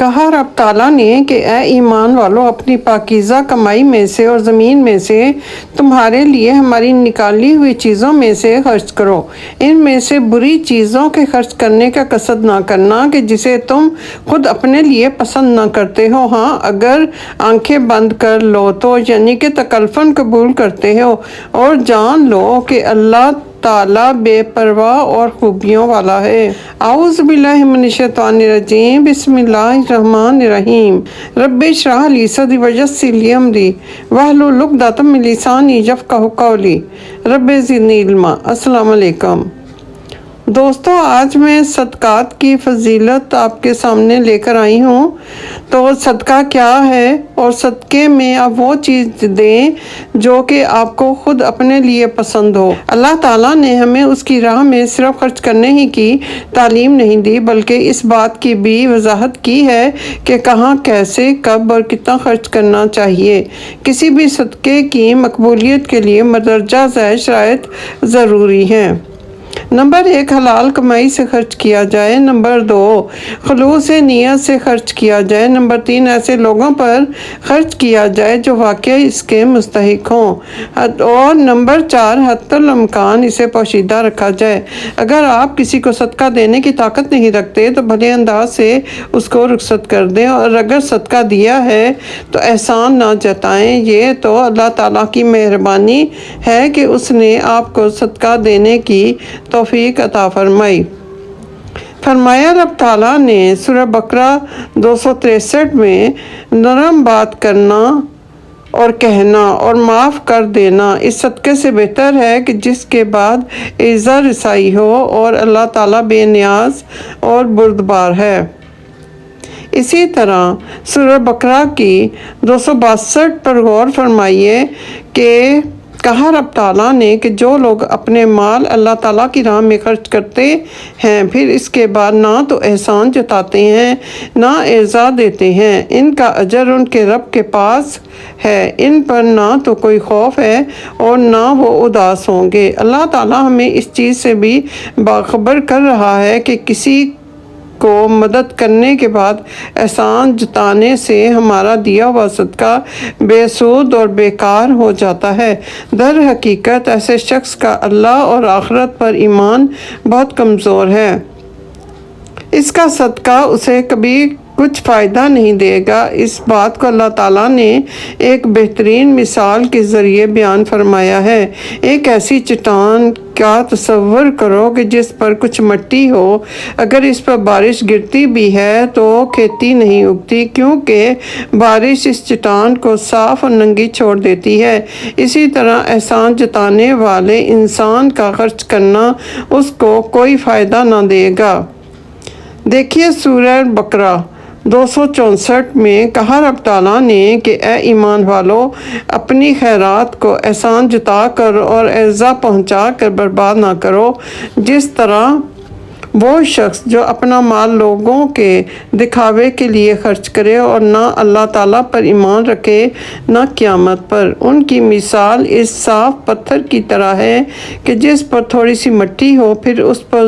کہا رب تعالیٰ نے کہ اے ایمان والو، اپنی پاکیزہ کمائی میں سے اور زمین میں سے تمہارے لیے ہماری نکالی ہوئی چیزوں میں سے خرچ کرو، ان میں سے بری چیزوں کے خرچ کرنے کا قصد نہ کرنا کہ جسے تم خود اپنے لیے پسند نہ کرتے ہو۔ ہاں، اگر آنکھیں بند کر لو تو یعنی کہ تکلفاً قبول کرتے ہو اور جان لو کہ اللہ تعالیٰ بے پرواہ اور خوبیوں والا ہے۔ اعوذ باللہ من الشیطان الرجیم، بسم اللہ الرحمن الرحیم۔ رب اشرح لی صدری ویسر لی امری واحلل عقدۃ من لسانی یفقہوا قولی، رب زدنی علما۔ السلام علیکم دوستو، آج میں صدقات کی فضیلت آپ کے سامنے لے کر آئی ہوں۔ تو صدقہ کیا ہے اور صدقے میں آپ وہ چیز دیں جو کہ آپ کو خود اپنے لیے پسند ہو۔ اللہ تعالیٰ نے ہمیں اس کی راہ میں صرف خرچ کرنے ہی کی تعلیم نہیں دی، بلکہ اس بات کی بھی وضاحت کی ہے کہ کہاں، کیسے، کب اور کتنا خرچ کرنا چاہیے۔ کسی بھی صدقے کی مقبولیت کے لیے مندرجہ ذیل شرائط ضروری ہیں۔ نمبر 1، حلال کمائی سے خرچ کیا جائے۔ نمبر 2، خلوص نیت سے خرچ کیا جائے۔ نمبر 3، ایسے لوگوں پر خرچ کیا جائے جو واقعی اس کے مستحق ہوں۔ اور نمبر 4، حتی الامکان اسے پوشیدہ رکھا جائے۔ اگر آپ کسی کو صدقہ دینے کی طاقت نہیں رکھتے تو بھلے انداز سے اس کو رخصت کر دیں، اور اگر صدقہ دیا ہے تو احسان نہ جتائیں۔ یہ تو اللہ تعالیٰ کی مہربانی ہے کہ اس نے آپ کو صدقہ دینے کی توفیق عطا فرمائی۔ فرمایا رب تعالیٰ نے سورہ بقرہ 263 میں نرم بات کرنا اور کہنا اور معاف کر دینا اس صدقے سے بہتر ہے کہ جس کے بعد ایذا رسائی ہو، اور اللہ تعالیٰ بے نیاز اور بردبار ہے۔ اسی طرح سورہ بقرہ کی 262 پر غور فرمائیے کہ کہا رب تعالیٰ نے کہ جو لوگ اپنے مال اللہ تعالیٰ کی راہ میں خرچ کرتے ہیں، پھر اس کے بعد نہ تو احسان جتاتے ہیں نہ ایذا دیتے ہیں، ان کا اجر ان کے رب کے پاس ہے، ان پر نہ تو کوئی خوف ہے اور نہ وہ اداس ہوں گے۔ اللہ تعالیٰ ہمیں اس چیز سے بھی باخبر کر رہا ہے کہ کسی کو مدد کرنے کے بعد احسان جتانے سے ہمارا دیا ہوا صدقہ بے سود اور بیکار ہو جاتا ہے۔ در حقیقت ایسے شخص کا اللہ اور آخرت پر ایمان بہت کمزور ہے۔ اس کا صدقہ اسے کبھی کچھ فائدہ نہیں دے گا۔ اس بات کو اللہ تعالیٰ نے ایک بہترین مثال کے ذریعے بیان فرمایا ہے۔ ایک ایسی چٹان کا تصور کرو کہ جس پر کچھ مٹی ہو، اگر اس پر بارش گرتی بھی ہے تو کھیتی نہیں اگتی، کیونکہ بارش اس چٹان کو صاف اور ننگی چھوڑ دیتی ہے۔ اسی طرح احسان جتانے والے انسان کا خرچ کرنا اس کو کوئی فائدہ نہ دے گا۔ دیکھیے سورہ بقرہ 264 میں کہا رب تعالیٰ نے کہ اے ایمان والو، اپنی خیرات کو احسان جتا کر اور ایذا پہنچا کر برباد نہ کرو، جس طرح وہ شخص جو اپنا مال لوگوں کے دکھاوے کے لیے خرچ کرے اور نہ اللہ تعالیٰ پر ایمان رکھے نہ قیامت پر۔ ان کی مثال اس صاف پتھر کی طرح ہے کہ جس پر تھوڑی سی مٹی ہو، پھر اس پر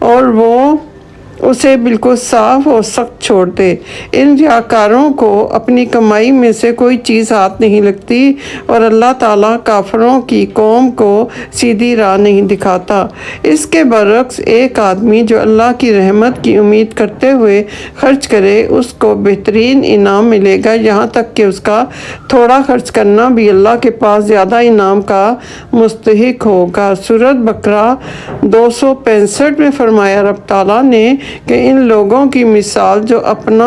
اور وہ اسے بالکل صاف اور سخت چھوڑ دے۔ ان ریاکاروں کو اپنی کمائی میں سے کوئی چیز ہاتھ نہیں لگتی، اور اللہ تعالیٰ کافروں کی قوم کو سیدھی راہ نہیں دکھاتا۔ اس کے برعکس ایک آدمی جو اللہ کی رحمت کی امید کرتے ہوئے خرچ کرے، اس کو بہترین انعام ملے گا، یہاں تک کہ اس کا تھوڑا خرچ کرنا بھی اللہ کے پاس زیادہ انعام کا مستحق ہوگا۔ سورۃ بقرہ 265 میں فرمایا رب تعالیٰ نے کہ ان لوگوں کی مثال جو اپنا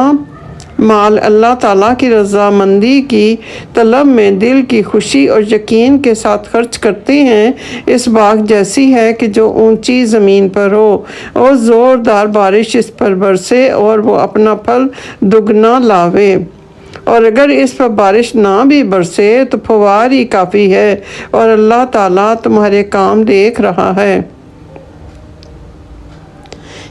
مال اللہ تعالیٰ کی رضامندی کی طلب میں دل کی خوشی اور یقین کے ساتھ خرچ کرتے ہیں، اس باغ جیسی ہے کہ جو اونچی زمین پر ہو اور زوردار بارش اس پر برسے اور وہ اپنا پھل دگنا لاوے، اور اگر اس پر بارش نہ بھی برسے تو فوار ہی کافی ہے، اور اللہ تعالیٰ تمہارے کام دیکھ رہا ہے۔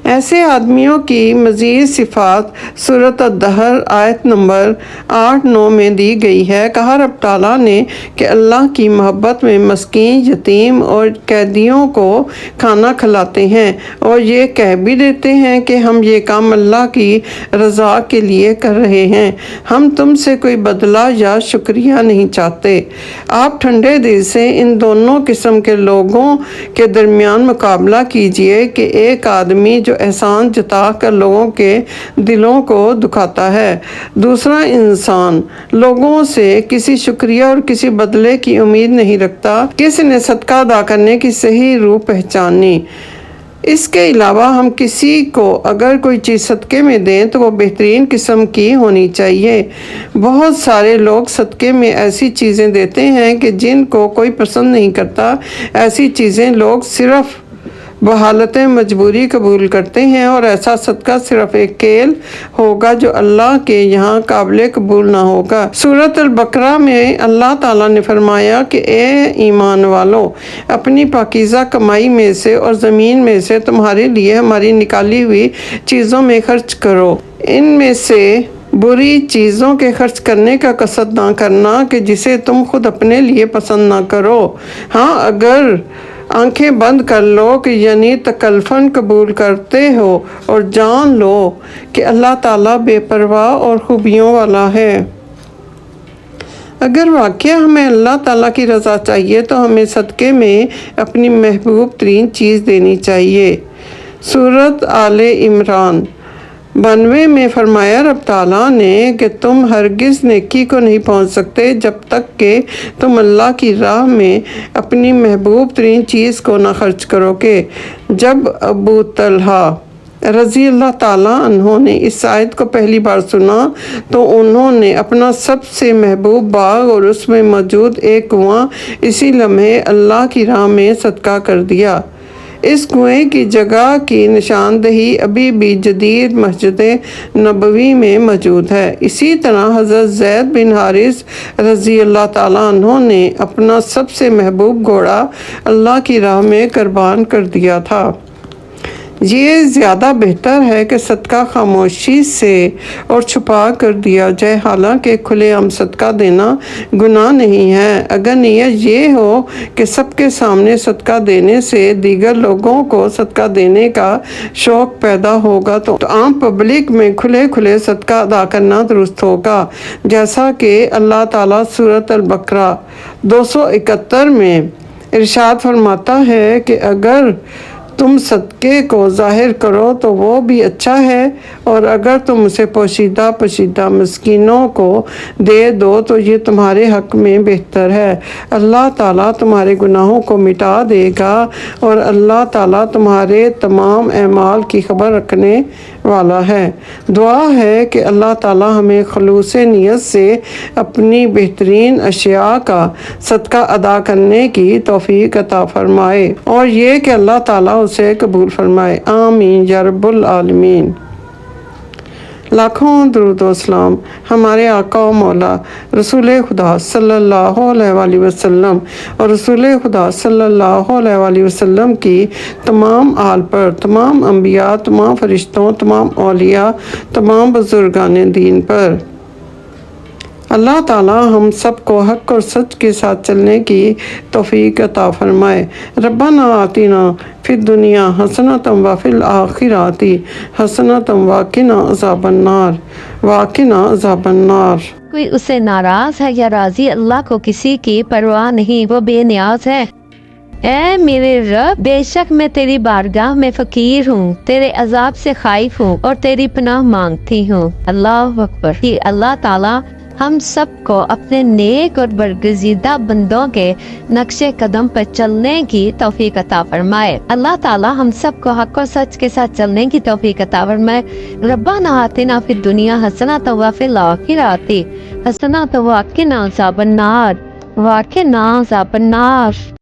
ایسے آدمیوں کی مزید صفات سورۃ الدہر آیت نمبر 8-9 میں دی گئی ہے۔ کہا رب تعالیٰ نے کہ اللہ کی محبت میں مسکین، یتیم اور قیدیوں کو کھانا کھلاتے ہیں اور یہ کہہ بھی دیتے ہیں کہ ہم یہ کام اللہ کی رضا کے لیے کر رہے ہیں، ہم تم سے کوئی بدلہ یا شکریہ نہیں چاہتے۔ آپ ٹھنڈے دل سے ان دونوں قسم کے لوگوں کے درمیان مقابلہ کیجئے کہ ایک آدمی جو احسان جتا کر لوگوں کے دلوں کو دکھاتا ہے، دوسرا انسان لوگوں سے کسی شکریہ اور کسی بدلے کی امید نہیں رکھتا۔ کس نے صدقہ ادا کرنے کی صحیح روح پہچانی؟ اس کے علاوہ ہم کسی کو اگر کوئی چیز صدقے میں دیں تو وہ بہترین قسم کی ہونی چاہیے۔ بہت سارے لوگ صدقے میں ایسی چیزیں دیتے ہیں کہ جن کو کوئی پسند نہیں کرتا۔ ایسی چیزیں لوگ صرف بحالت مجبوری قبول کرتے ہیں اور ایسا صدقہ صرف ایک کھیل ہوگا جو اللہ کے یہاں قابل قبول نہ ہوگا۔ سورۃ البقرہ میں اللہ تعالیٰ نے فرمایا کہ اے ایمان والو، اپنی پاکیزہ کمائی میں سے اور زمین میں سے تمہارے لیے ہماری نکالی ہوئی چیزوں میں خرچ کرو۔ ان میں سے بری چیزوں کے خرچ کرنے کا قصد نہ کرنا کہ جسے تم خود اپنے لیے پسند نہ کرو۔ ہاں، اگر آنکھیں بند کر لو کہ یعنی تکلفاً قبول کرتے ہو اور جان لو کہ اللہ تعالیٰ بے پرواہ اور خوبیوں والا ہے۔ اگر واقعہ ہمیں اللہ تعالیٰ کی رضا چاہیے تو ہمیں صدقے میں اپنی محبوب ترین چیز دینی چاہیے۔ سورۃ آل عمران 92 میں فرمایا رب تعالیٰ نے کہ تم ہرگز نیکی کو نہیں پہنچ سکتے جب تک کہ تم اللہ کی راہ میں اپنی محبوب ترین چیز کو نہ خرچ کرو گے۔ جب ابو طلحہ رضی اللہ تعالیٰ عنہ نے اس آیت کو پہلی بار سنا تو انہوں نے اپنا سب سے محبوب باغ اور اس میں موجود ایک کنواں اسی لمحے اللہ کی راہ میں صدقہ کر دیا۔ اس کنویں کی جگہ کی نشاندہی ابھی بھی جدید مسجد نبوی میں موجود ہے۔ اسی طرح حضرت زید بن حارث رضی اللہ تعالیٰ عنہ نے اپنا سب سے محبوب گھوڑا اللہ کی راہ میں قربان کر دیا تھا۔ یہ زیادہ بہتر ہے کہ صدقہ خاموشی سے اور چھپا کر دیا جائے، حالانکہ کھلے عام صدقہ دینا گناہ نہیں ہے۔ اگر نیت یہ ہو کہ سب کے سامنے صدقہ دینے سے دیگر لوگوں کو صدقہ دینے کا شوق پیدا ہوگا تو عام پبلک میں کھلے کھلے صدقہ ادا کرنا درست ہوگا، جیسا کہ اللہ تعالیٰ سورۃ البقرہ 271 میں ارشاد فرماتا ہے کہ اگر تم صدقے کو ظاہر کرو تو وہ بھی اچھا ہے اور اگر تم اسے پوشیدہ پوشیدہ مسکینوں کو دے دو تو یہ تمہارے حق میں بہتر ہے۔ اللہ تعالیٰ تمہارے گناہوں کو مٹا دے گا اور اللہ تعالیٰ تمہارے تمام اعمال کی خبر رکھنے والا ہے۔ دعا ہے کہ اللہ تعالیٰ ہمیں خلوص نیت سے اپنی بہترین اشیاء کا صدقہ ادا کرنے کی توفیق عطا فرمائے اور یہ کہ اللہ تعالیٰ اسے قبول فرمائے۔ آمین یا رب العالمین۔ لاکھوں درود و سلام ہمارے آقا و مولا رسول خدا صلی اللہ علیہ وآلہ وسلم اور رسول خدا صلی اللہ علیہ وآلہ وسلم کی تمام آل پر، تمام انبیاء، تمام فرشتوں، تمام اولیاء، تمام بزرگان دین پر۔ اللہ تعالیٰ ہم سب کو حق اور سچ کے ساتھ چلنے کی توفیق عطا فرمائے۔ ربنا آتنا فی الدنیا حسنۃ وفی الآخرۃ حسنۃ وقنا عذاب النار وقنا عذاب النار۔ کوئی اسے ناراض ہے یا راضی، اللہ کو کسی کی پرواہ نہیں، وہ بے نیاز ہے۔ اے میرے رب، بے شک میں تیری بارگاہ میں فقیر ہوں، تیرے عذاب سے خائف ہوں اور تیری پناہ مانگتی ہوں۔ اللہ اکبر۔ اللہ تعالیٰ ہم سب کو اپنے نیک اور برگزیدہ بندوں کے نقش قدم پر چلنے کی توفیق عطا فرمائے۔ اللہ تعالیٰ ہم سب کو حق و سچ کے ساتھ چلنے کی توفیق عطا فرمائے۔ ربنا آتنا فی الدنیا حسنۃ وفی الآخرۃ حسنۃ وقنا عذاب النار وقنا عذاب النار۔